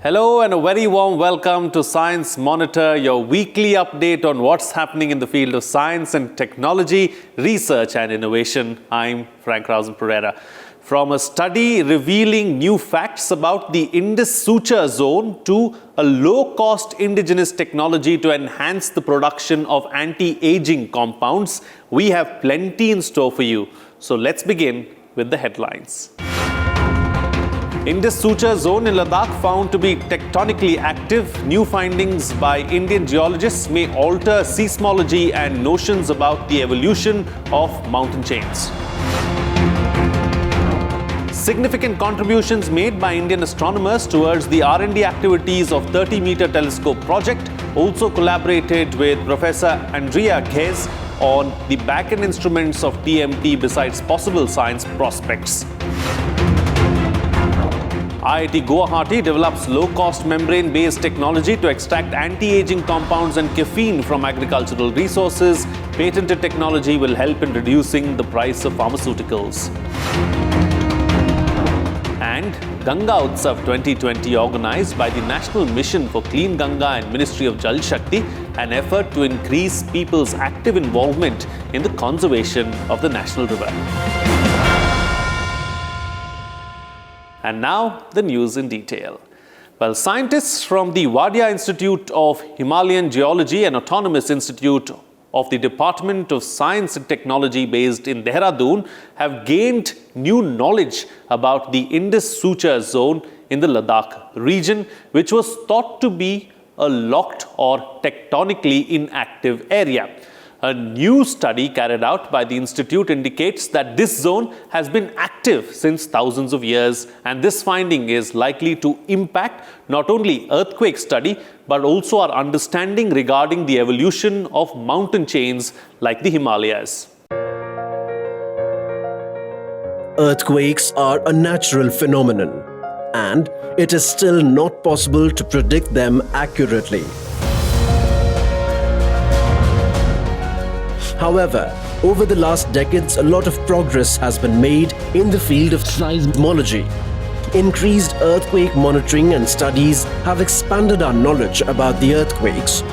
Hello and a very warm welcome to Science Monitor, your weekly update on what's happening in the field of science and technology, research and innovation. I'm Frank Rausen-Pereira. From a study revealing new facts about the Indus Suture Zone to a low-cost indigenous technology to enhance the production of anti-aging compounds, we have plenty in store for you. So let's begin with the headlines. Indus Suture Zone in Ladakh found to be tectonically active. New findings by Indian geologists may alter seismology and notions about the evolution of mountain chains. Significant contributions made by Indian astronomers towards the R&D activities of 30-meter telescope project. Also collaborated with Professor Andrea Ghez on the back-end instruments of TMT besides possible science prospects. IIT-Guwahati develops low-cost membrane-based technology to extract anti-aging compounds and caffeine from agricultural resources. Patented technology will help in reducing the price of pharmaceuticals. And Ganga Utsav 2020, organized by the National Mission for Clean Ganga and Ministry of Jal Shakti, an effort to increase people's active involvement in the conservation of the national river. And now, the news in detail. Well, scientists from the Rajya Institute of Himalayan Geology and Autonomous Institute of the Department of Science and Technology based in Dehradun have gained new knowledge about the Indus Suture Zone in the Ladakh region, which was thought to be a locked or tectonically inactive area. A new study carried out by the institute indicates that this zone has been active since thousands of years, and this finding is likely to impact not only earthquake study but also our understanding regarding the evolution of mountain chains like the Himalayas. Earthquakes are a natural phenomenon, and it is still not possible to predict them accurately. However, over the last decades, a lot of progress has been made in the field of seismology. Increased earthquake monitoring and studies have expanded our knowledge about the earthquakes.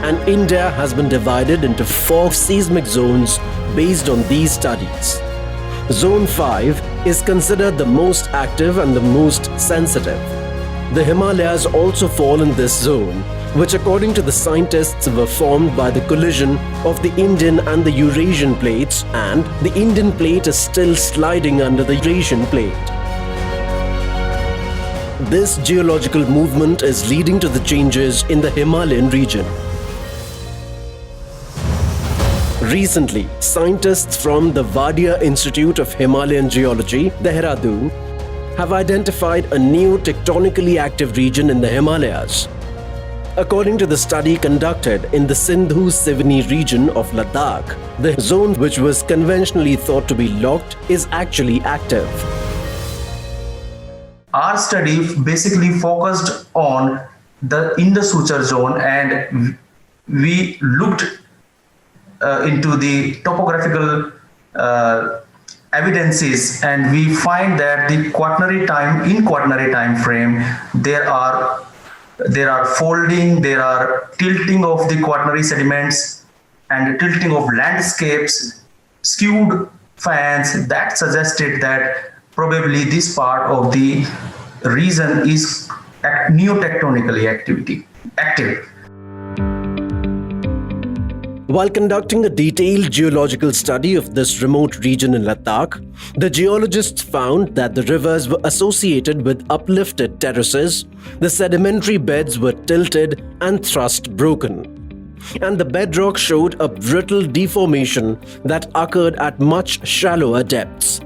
And India has been divided into 4 seismic zones based on these studies. Zone 5 is considered the most active and the most sensitive. The Himalayas also fall in this zone, which according to the scientists were formed by the collision of the Indian and the Eurasian plates, and the Indian plate is still sliding under the Eurasian plate. This geological movement is leading to the changes in the Himalayan region. Recently, scientists from the Rajya Institute of Himalayan Geology, Dehradun, have identified a new tectonically active region in the Himalayas. According to the study conducted in the Sindhu-Sivani region of Ladakh, the zone which was conventionally thought to be locked is actually active. Our study basically focused on the Indus Suture Zone, and we looked into the topographical evidences, and we find that the quaternary time frame there are folding, there are tilting of the quaternary sediments and tilting of landscapes, skewed fans that suggested that probably this part of the region is neotectonically active. While conducting a detailed geological study of this remote region in Ladakh, the geologists found that the rivers were associated with uplifted terraces, the sedimentary beds were tilted and thrust broken, and the bedrock showed a brittle deformation that occurred at much shallower depths.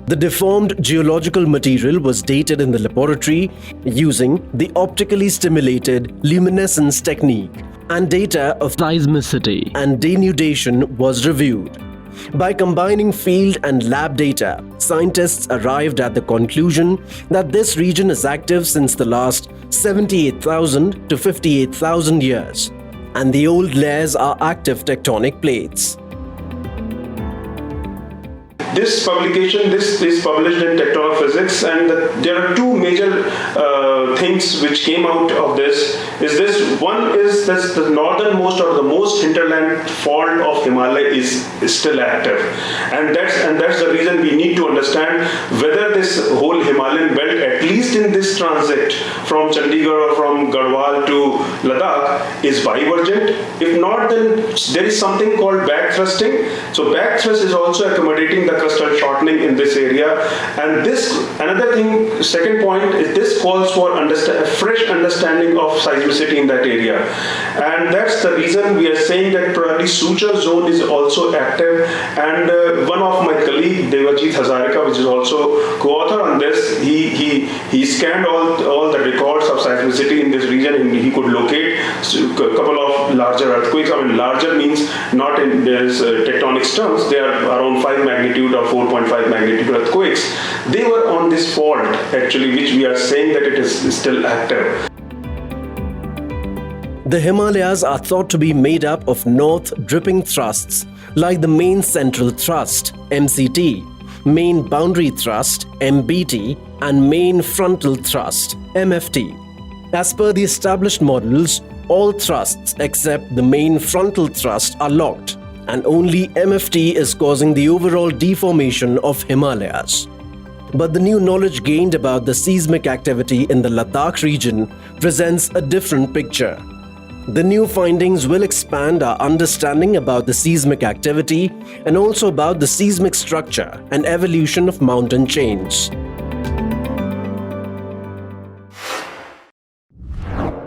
The deformed geological material was dated in the laboratory using the optically stimulated luminescence technique, and data of seismicity and denudation was reviewed. By combining field and lab data, scientists arrived at the conclusion that this region is active since the last 78,000 to 58,000 years, and the old layers are active tectonic plates. This publication, this is published in Tectonophysics, and there are two major things which came out of this. One is this: the northernmost or the most hinterland fault of Himalaya is still active, and that's the reason we need to understand whether this whole Himalayan belt, at least in this transit from Chandigarh or from Garhwal to Ladakh, is divergent. If not, then there is something called back thrusting. So back thrust is also accommodating the crustal shortening in this area. And this, another thing, second point is this calls for a fresh understanding of seismicity in that area. And that's the reason we are saying that probably suture zone is also active. And one of my colleague, Devajit Hazarika, which is also co-author on this, he scanned all the records of seismicity in this region, and he could locate a couple of larger earthquakes. I mean, larger means not in this tectonic terms. They are around 5 magnitude or 4.5 magnitude earthquakes. They were on this fault actually, which we are saying that it is still active. The Himalayas are thought to be made up of north dripping thrusts like the main central thrust (MCT), main boundary thrust (MBT), and main frontal thrust (MFT). As per the established models, all thrusts except the main frontal thrust are locked, and only MFT is causing the overall deformation of Himalayas. But the new knowledge gained about the seismic activity in the Ladakh region presents a different picture. The new findings will expand our understanding about the seismic activity and also about the seismic structure and evolution of mountain chains.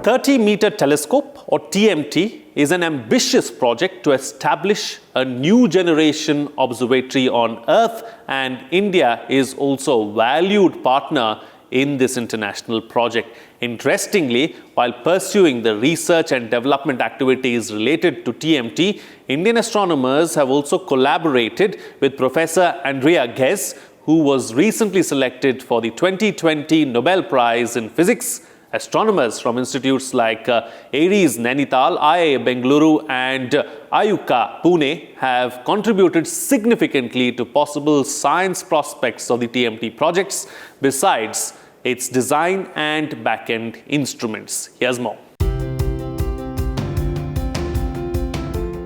30-meter telescope, or TMT, is an ambitious project to establish a new generation observatory on Earth, and India is also a valued partner in this international project. Interestingly, while pursuing the research and development activities related to TMT, Indian astronomers have also collaborated with Professor Andrea Ghez, who was recently selected for the 2020 Nobel Prize in Physics. Astronomers from institutes like Ares Nainital, IIA Bengaluru and IUCA Pune have contributed significantly to possible science prospects of the TMT projects, besides its design and back-end instruments. Here's more.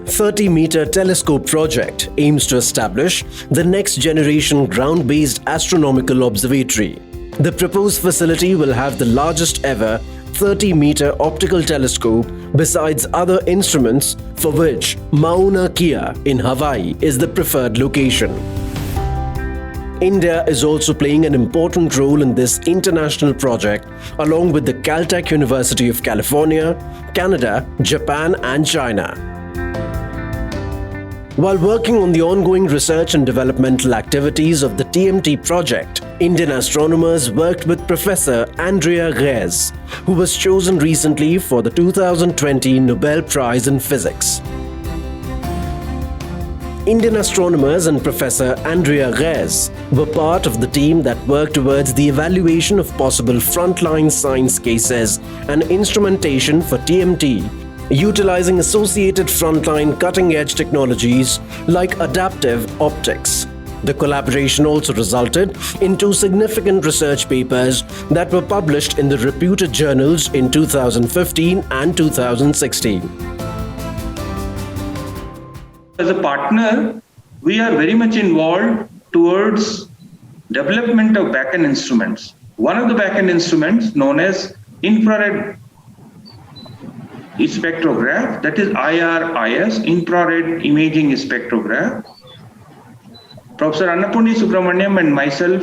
30-meter telescope project aims to establish the next generation ground-based astronomical observatory. The proposed facility will have the largest ever 30-meter optical telescope besides other instruments, for which Mauna Kea in Hawaii is the preferred location. India is also playing an important role in this international project, along with the Caltech University of California, Canada, Japan and China. While working on the ongoing research and developmental activities of the TMT project, Indian astronomers worked with Professor Andrea Ghez, who was chosen recently for the 2020 Nobel Prize in Physics. Indian astronomers and Professor Andrea Ghez were part of the team that worked towards the evaluation of possible frontline science cases and instrumentation for TMT, utilizing associated frontline cutting-edge technologies like adaptive optics. The collaboration also resulted in 2 significant research papers that were published in the reputed journals in 2015 and 2016. As a partner, we are very much involved towards development of back-end instruments. One of the back-end instruments known as infrared spectrograph, that is IRIS, infrared imaging spectrograph. Professor Annapurni Subramaniam and myself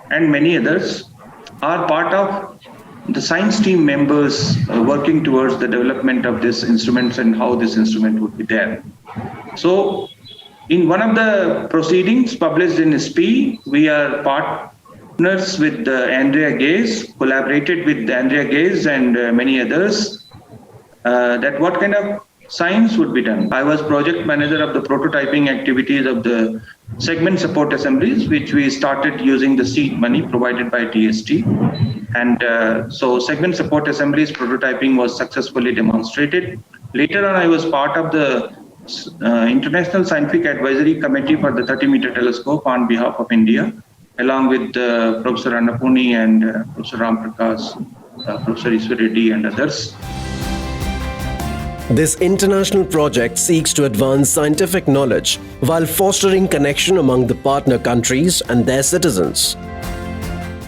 and many others are part of the science team members working towards the development of this instruments and how this instrument would be there. So, in one of the proceedings published in SPI, we are partners with Andrea Ghez, collaborated with Andrea Ghez and many others, that what kind of science would be done. I was project manager of the prototyping activities of the segment support assemblies, which we started using the seed money provided by DST. And so segment support assemblies prototyping was successfully demonstrated. Later on, I was part of the International Scientific Advisory Committee for the 30-meter telescope on behalf of India, along with Professor Annapuni and Professor Ram Prakash, Professor Iswar Reddy and others. This international project seeks to advance scientific knowledge while fostering connection among the partner countries and their citizens.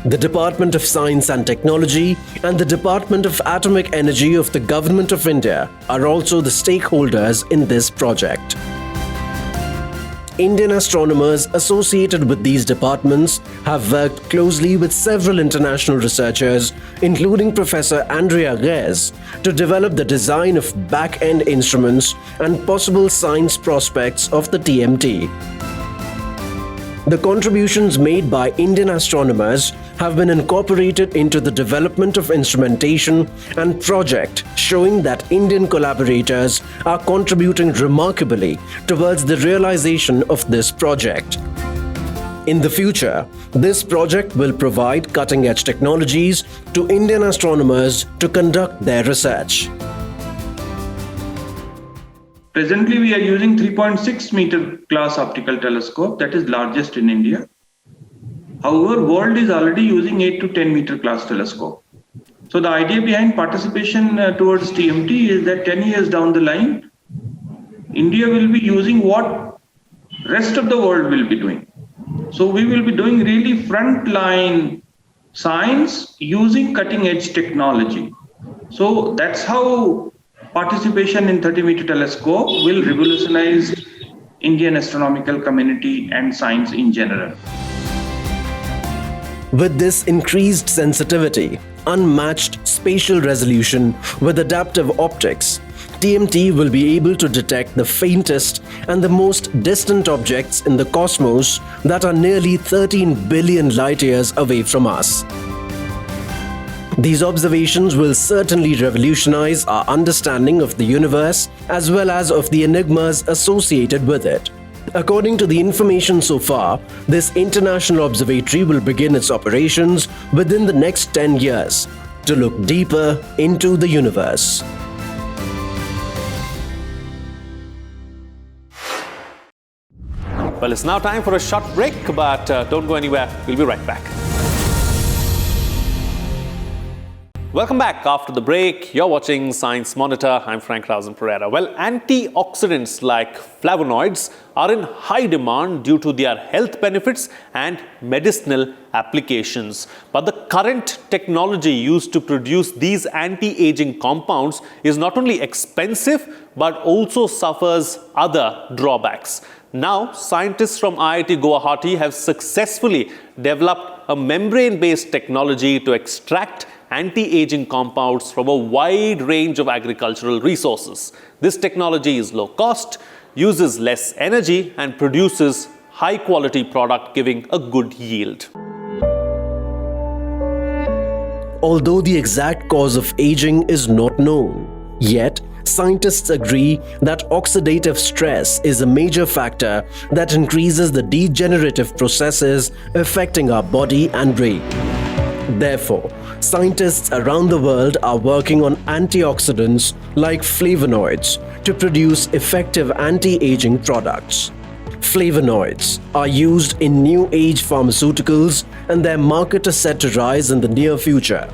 The Department of Science and Technology and the Department of Atomic Energy of the Government of India are also the stakeholders in this project. Indian astronomers associated with these departments have worked closely with several international researchers, including Professor Andrea Ghez, to develop the design of back-end instruments and possible science prospects of the TMT. The contributions made by Indian astronomers have been incorporated into the development of instrumentation and project, showing that Indian collaborators are contributing remarkably towards the realization of this project. In the future, this project will provide cutting-edge technologies to Indian astronomers to conduct their research. Presently, we are using 3.6 meter class optical telescope, that is largest in India. However, world is already using 8 to 10 meter class telescope. So the idea behind participation towards TMT is that 10 years down the line, India will be using what rest of the world will be doing. So we will be doing really frontline science using cutting edge technology. So that's how participation in 30-meter telescope will revolutionize Indian astronomical community and science in general. With this increased sensitivity, unmatched spatial resolution with adaptive optics, TMT will be able to detect the faintest and the most distant objects in the cosmos that are nearly 13 billion light-years away from us. These observations will certainly revolutionize our understanding of the universe as well as of the enigmas associated with it. According to the information so far, this international observatory will begin its operations within the next 10 years to look deeper into the universe. Well, it's now time for a short break, but don't go anywhere. We'll be right back. Welcome back after the break. You're watching Science Monitor. I'm Frank Rausen Pereira. Well, antioxidants like flavonoids are in high demand due to their health benefits and medicinal applications. But the current technology used to produce these anti-aging compounds is not only expensive, but also suffers other drawbacks. Now, scientists from IIT-Guwahati have successfully developed a membrane-based technology to extract anti-aging compounds from a wide range of agricultural resources. This technology is low cost, uses less energy, and produces high-quality product giving a good yield. Although the exact cause of aging is not known, yet scientists agree that oxidative stress is a major factor that increases the degenerative processes affecting our body and brain. Therefore, scientists around the world are working on antioxidants like flavonoids to produce effective anti-aging products. Flavonoids are used in new age pharmaceuticals and their market is set to rise in the near future.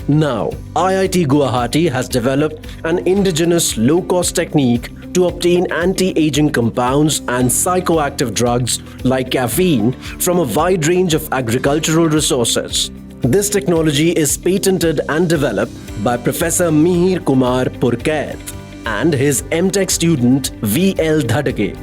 Now, IIT-Guwahati has developed an indigenous low-cost technique to obtain anti-aging compounds and psychoactive drugs like caffeine from a wide range of agricultural resources. This technology is patented and developed by Professor Mihir Kumar Purkaith and his MTech student V.L. Dhadage.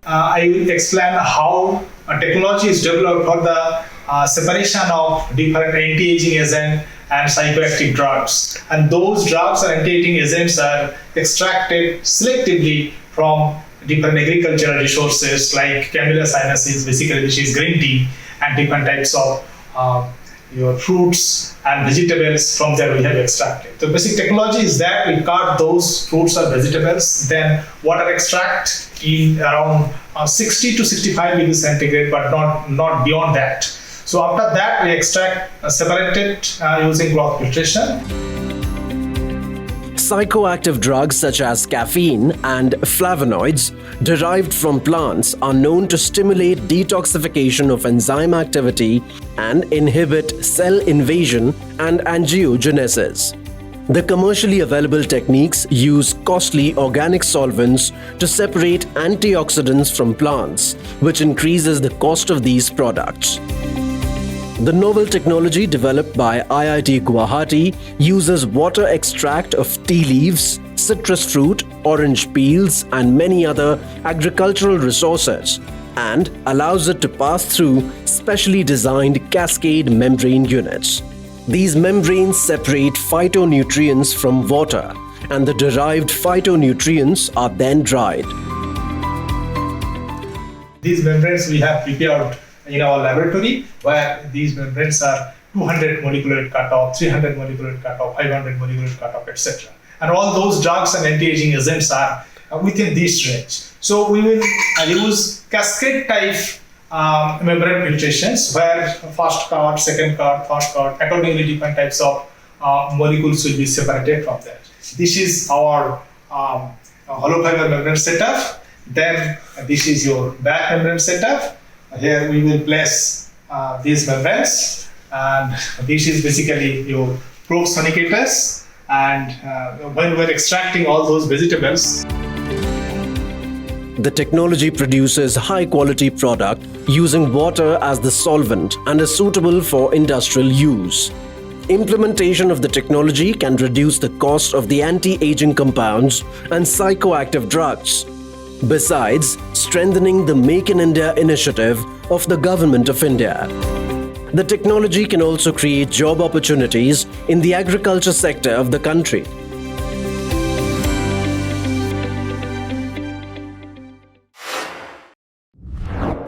I will explain how a technology is developed for the separation of different anti-aging agents and psychoactive drugs. And those drugs or anti-aging agents are extracted selectively from different agricultural resources like Camellia sinensis, basically which is green tea, and different types of your fruits and vegetables from there we have extracted. The basic technology is that we cut those fruits or vegetables, then water extract in around 60 to 65 degrees centigrade, but not beyond that. So after that, we extract separated using block filtration. Psychoactive drugs such as caffeine and flavonoids derived from plants are known to stimulate detoxification of enzyme activity and inhibit cell invasion and angiogenesis. The commercially available techniques use costly organic solvents to separate antioxidants from plants, which increases the cost of these products. The novel technology developed by IIT-Guwahati uses water extract of tea leaves, citrus fruit, orange peels, and many other agricultural resources, and allows it to pass through specially designed cascade membrane units. These membranes separate phytonutrients from water, and the derived phytonutrients are then dried. These membranes we have prepared in our laboratory, where these membranes are 200 molecular cutoff, 300 molecular cutoff, 500 molecular cutoff, etc. And all those drugs and anti-aging agents are within this range. So we will use cascade type membrane filtrations, where first cut, second cut, third cut, accordingly different types of molecules will be separated from that. This is our hollow fiber membrane setup. Then this is your back membrane setup. Here we will place these membranes, and this is basically your probe sonicators. And when we're extracting all those vegetables, the technology produces high-quality product using water as the solvent and is suitable for industrial use. Implementation of the technology can reduce the cost of the anti-aging compounds and psychoactive drugs, besides strengthening the Make in India initiative of the Government of India. The technology can also create job opportunities in the agriculture sector of the country.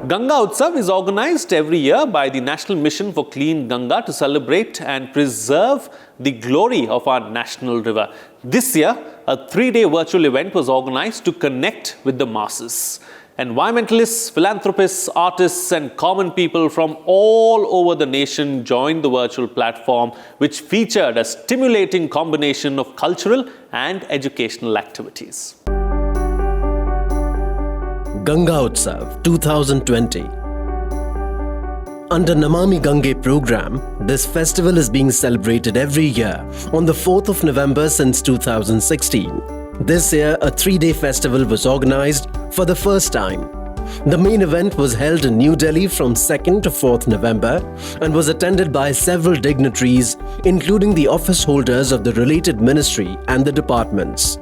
Ganga Utsav is organized every year by the National Mission for Clean Ganga to celebrate and preserve the glory of our national river. This year, a 3-day virtual event was organized to connect with the masses. Environmentalists, philanthropists, artists, and common people from all over the nation joined the virtual platform, which featured a stimulating combination of cultural and educational activities. Ganga Utsav 2020. Under Namami Gange program, this festival is being celebrated every year on the 4th of November since 2016. This year, a 3-day festival was organized for the first time. The main event was held in New Delhi from 2nd to 4th November and was attended by several dignitaries, including the office holders of the related ministry and the departments.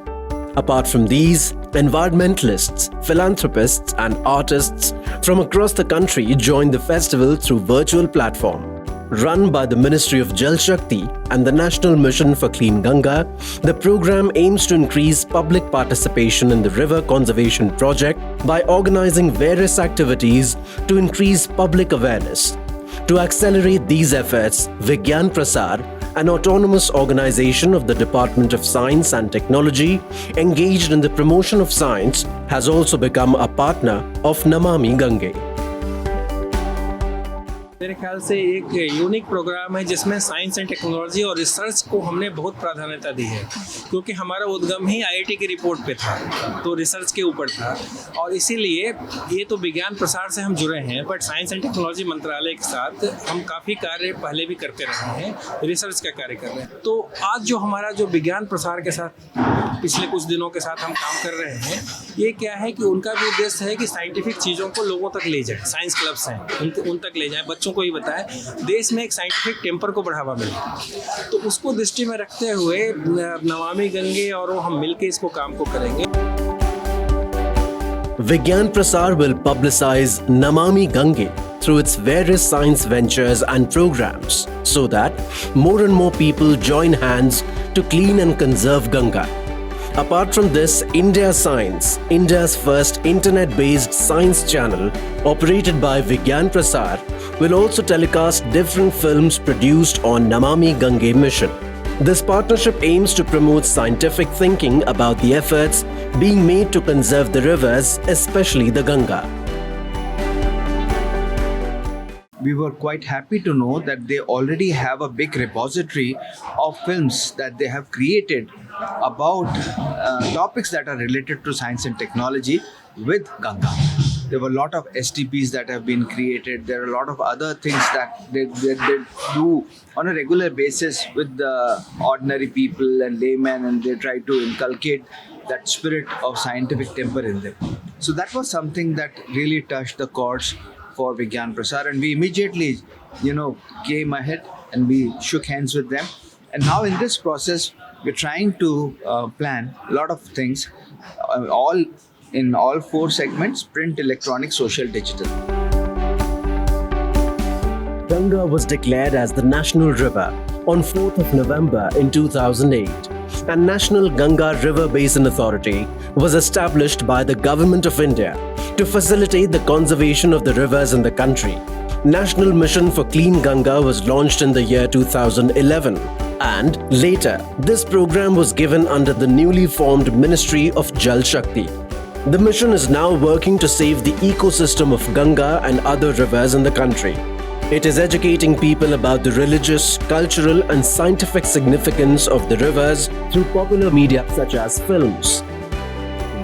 Apart from these, environmentalists, philanthropists, and artists from across the country joined the festival through virtual platform. Run by the Ministry of Jal Shakti and the National Mission for Clean Ganga, the program aims to increase public participation in the river conservation project by organizing various activities to increase public awareness. To accelerate these efforts, Vigyan Prasar, an autonomous organization of the Department of Science and Technology engaged in the promotion of science, has also become a partner of Namami Gange. मेरे ख्याल से एक unique programme है जिसमें science and technology और research को हमने बहुत प्राधान्यता दी है, क्योंकि हमारा उद्गम ही आईआईटी की रिपोर्ट पे था, तो रिसर्च के ऊपर था, और इसीलिए ये तो विज्ञान प्रसार से हम जुड़े हैं, बट साइंस एंड टेक्नोलॉजी मंत्रालय के साथ हम काफ़ी कार्य पहले भी करते रहे हैं, रिसर्च का कार्य कर रहे हैं। तो आज जो हमारा जो विज्ञान प्रसार के साथ पिछले कुछ दिनों के साथ हम काम कर रहे हैं, ये क्या है कि उनका भी उद्देश्य है कि साइंटिफिक चीज़ों को लोगों तक ले जाए, साइंस क्लब्स हैं उन तक ले जाए, बच्चों को ही बताएं, देश में एक साइंटिफिक टेम्पर को बढ़ावा मिले। तो उसको दृष्टि में रखते हुए नमामि गंगे और हम मिलके इसको काम को करेंगे। Vigyan Prasar will publicize Namami Gange through its various science ventures and programs so that more and more people join hands to clean and conserve Ganga. Apart from this, India Science, India's first internet-based science channel, operated by Vigyan Prasar, will also telecast different films produced on Namami Gange mission. This partnership aims to promote scientific thinking about the efforts being made to conserve the rivers, especially the Ganga. We were quite happy to know that they already have a big repository of films that they have created about topics that are related to science and technology with Ganga. There were a lot of STPs that have been created. There are a lot of other things that they do on a regular basis with the ordinary people and laymen, and they try to inculcate that spirit of scientific temper in them. So that was something that really touched the chords for Vigyan Prasar, and we immediately, came ahead and we shook hands with them. And now in this process, we're trying to plan a lot of things, all in all 4 segments: print, electronic, social, digital. Ganga was declared as the national river on 4th of November in 2008. And National Ganga River Basin Authority was established by the Government of India to facilitate the conservation of the rivers in the country. National Mission for Clean Ganga was launched in the year 2011, and later this program was given under the newly formed Ministry of Jal Shakti. The mission is now working to save the ecosystem of Ganga and other rivers in the country. It is educating people about the religious, cultural and scientific significance of the rivers through popular media such as films.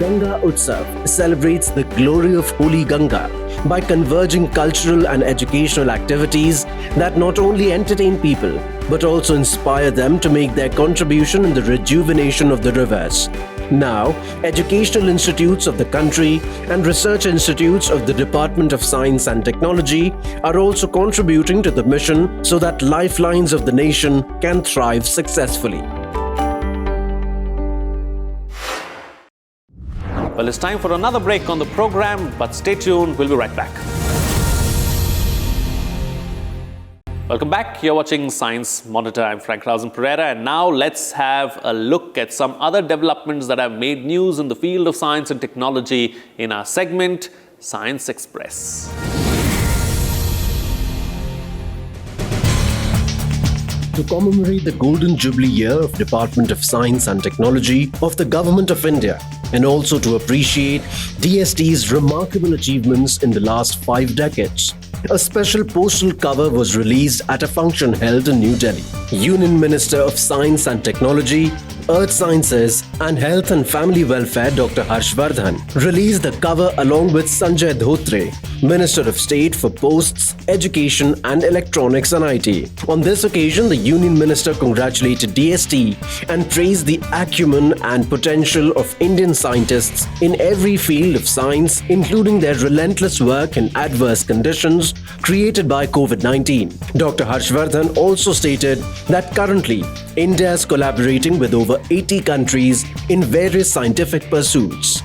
Ganga Utsav celebrates the glory of Holy Ganga by converging cultural and educational activities that not only entertain people but also inspire them to make their contribution in the rejuvenation of the rivers. Now, educational institutes of the country and research institutes of the Department of Science and Technology are also contributing to the mission so that lifelines of the nation can thrive successfully. Well, it's time for another break on the program, but stay tuned, we'll be right back. Welcome back. You're watching Science Monitor. I'm Frank Pereira, and now let's have a look at some other developments that have made news in the field of science and technology in our segment, Science Express. To commemorate the Golden Jubilee Year of Department of Science and Technology of the Government of India, and also to appreciate DST's remarkable achievements in the last 5 decades, a special postal cover was released at a function held in New Delhi. Union Minister of Science and Technology, Earth Sciences and Health and Family Welfare Dr. Harshvardhan released the cover along with Sanjay Dhotre, Minister of State for Posts, Education and Electronics and IT. On this occasion, the Union Minister congratulated DST and praised the acumen and potential of Indian scientists in every field of science, including their relentless work in adverse conditions created by COVID-19. Dr. Harshvardhan also stated that currently, India is collaborating with over 80 countries in various scientific pursuits.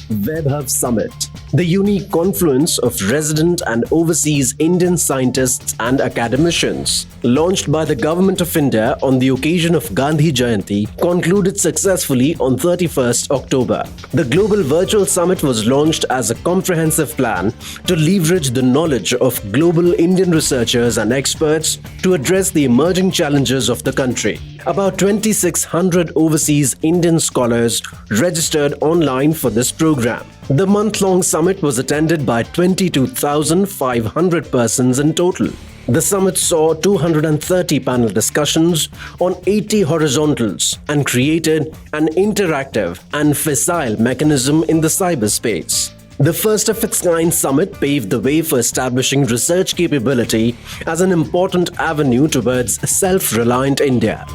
WebHub Summit, the unique confluence of resident and overseas Indian scientists and academicians, launched by the Government of India on the occasion of Gandhi Jayanti, concluded successfully on 31st October. The Global Virtual Summit was launched as a comprehensive plan to leverage the knowledge of global Indian researchers and experts to address the emerging challenges of the country. About 2,600 overseas Indian scholars registered online for this program. The month-long summit was attended by 22,500 persons in total. The summit saw 230 panel discussions on 80 horizontals and created an interactive and facile mechanism in the cyberspace. The first of its kind summit paved the way for establishing research capability as an important avenue towards self-reliant India.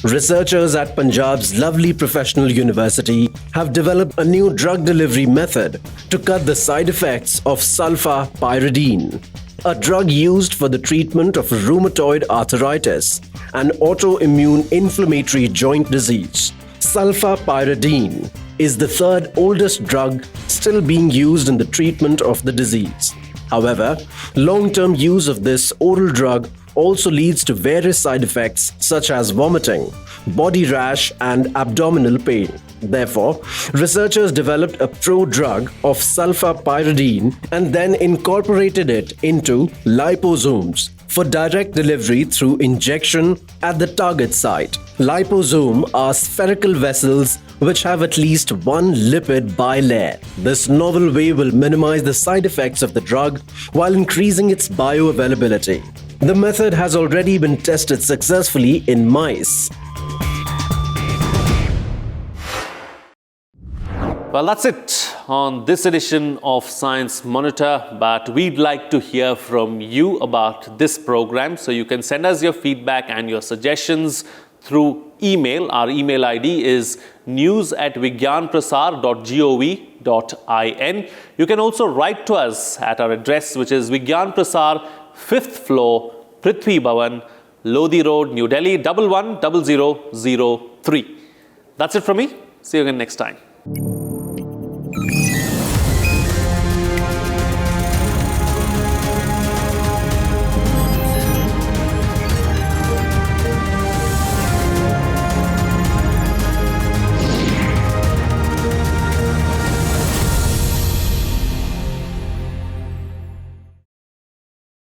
Researchers at Punjab's Lovely Professional University have developed a new drug delivery method to cut the side effects of sulfapyridine, a drug used for the treatment of rheumatoid arthritis, an autoimmune inflammatory joint disease. Sulfapyridine is the third oldest drug still being used in the treatment of the disease. However, long-term use of this oral drug also leads to various side effects such as vomiting, body rash, and abdominal pain. Therefore, researchers developed a prodrug of sulfapyridine and then incorporated it into liposomes for direct delivery through injection at the target site. Liposome are spherical vessels which have at least one lipid bilayer. This novel way will minimize the side effects of the drug while increasing its bioavailability. The method has already been tested successfully in mice. Well, that's it on this edition of Science Monitor, but we'd like to hear from you about this program. So you can send us your feedback and your suggestions through email. Our email ID is news@vigyanprasar.gov.in. You can also write to us at our address, which is Vigyan Prasar, 5th floor, Prithvi Bhavan, Lodi Road, New Delhi, 110003. That's it from me. See you again next time.